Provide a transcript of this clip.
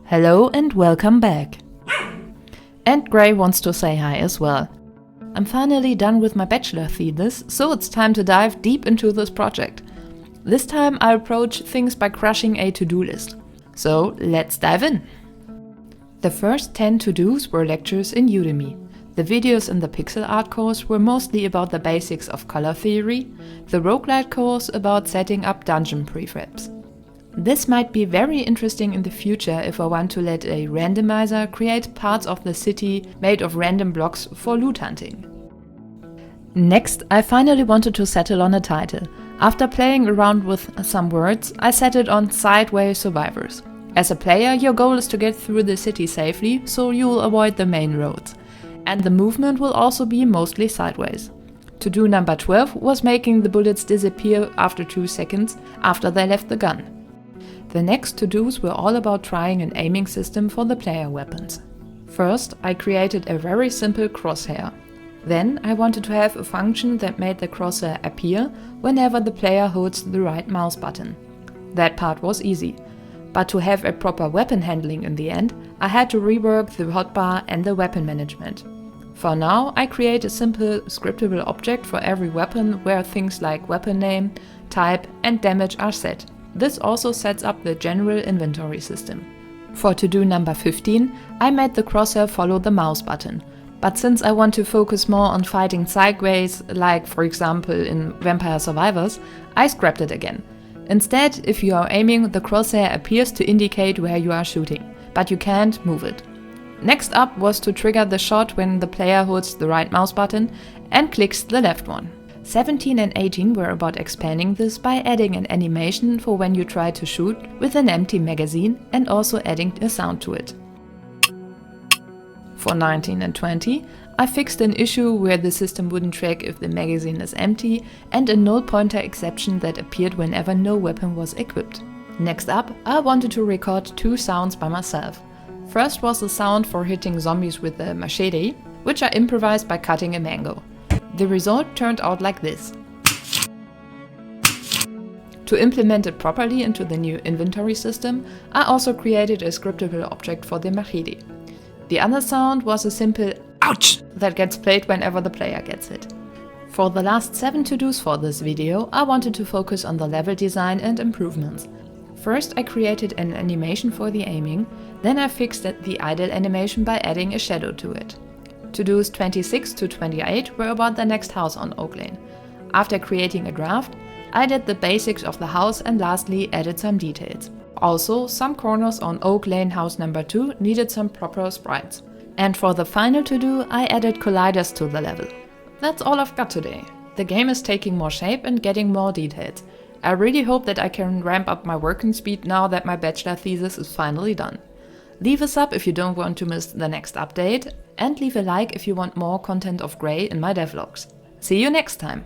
Hello and welcome back. And Gray wants to say hi as well. I'm finally done with my bachelor thesis, so it's time to dive deep into this project. This time I approach things by crushing a to-do list. So let's dive in. The first 10 to-dos were lectures in Udemy. The videos in the pixel art course were mostly about the basics of color theory, the Roguelite course about setting up dungeon prefabs. This might be very interesting in the future if I want to let a randomizer create parts of the city made of random blocks for loot hunting. Next, I finally wanted to settle on a title. After playing around with some words, I set it on Sideway Survivors. As a player, your goal is to get through the city safely, so you'll avoid the main roads. And the movement will also be mostly sideways. To-do number 12 was making the bullets disappear after 2 seconds after they left the gun. The next to-dos were all about trying an aiming system for the player weapons. First, I created a very simple crosshair. Then I wanted to have a function that made the crosshair appear whenever the player holds the right mouse button. That part was easy. But to have a proper weapon handling in the end, I had to rework the hotbar and the weapon management. For now, I create a simple scriptable object for every weapon where things like weapon name, type and damage are set. This also sets up the general inventory system. For to-do number 15, I made the crosshair follow the mouse button. But since I want to focus more on fighting sideways, like for example in Vampire Survivors, I scrapped it again. Instead, if you are aiming, the crosshair appears to indicate where you are shooting, but you can't move it. Next up was to trigger the shot when the player holds the right mouse button and clicks the left one. 17 and 18 were about expanding this by adding an animation for when you try to shoot with an empty magazine and also adding a sound to it. For 19 and 20, I fixed an issue where the system wouldn't track if the magazine is empty and a null pointer exception that appeared whenever no weapon was equipped. Next up, I wanted to record 2 sounds by myself. First was the sound for hitting zombies with a machete, which I improvised by cutting a mango. The result turned out like this. To implement it properly into the new inventory system, I also created a scriptable object for the machete. The other sound was a simple ouch that gets played whenever the player gets hit. For the last 7 to-dos for this video, I wanted to focus on the level design and improvements. First, I created an animation for the aiming, then I fixed the idle animation by adding a shadow to it. To-dos 26 to 28 were about the next house on Oak Lane. After creating a draft, I did the basics of the house and lastly added some details. Also, some corners on Oak Lane house number 2 needed some proper sprites. And for the final to-do, I added colliders to the level. That's all I've got today. The game is taking more shape and getting more details. I really hope that I can ramp up my working speed now that my bachelor thesis is finally done. Leave a sub if you don't want to miss the next update, and leave a like if you want more content of Gray in my devlogs. See you next time!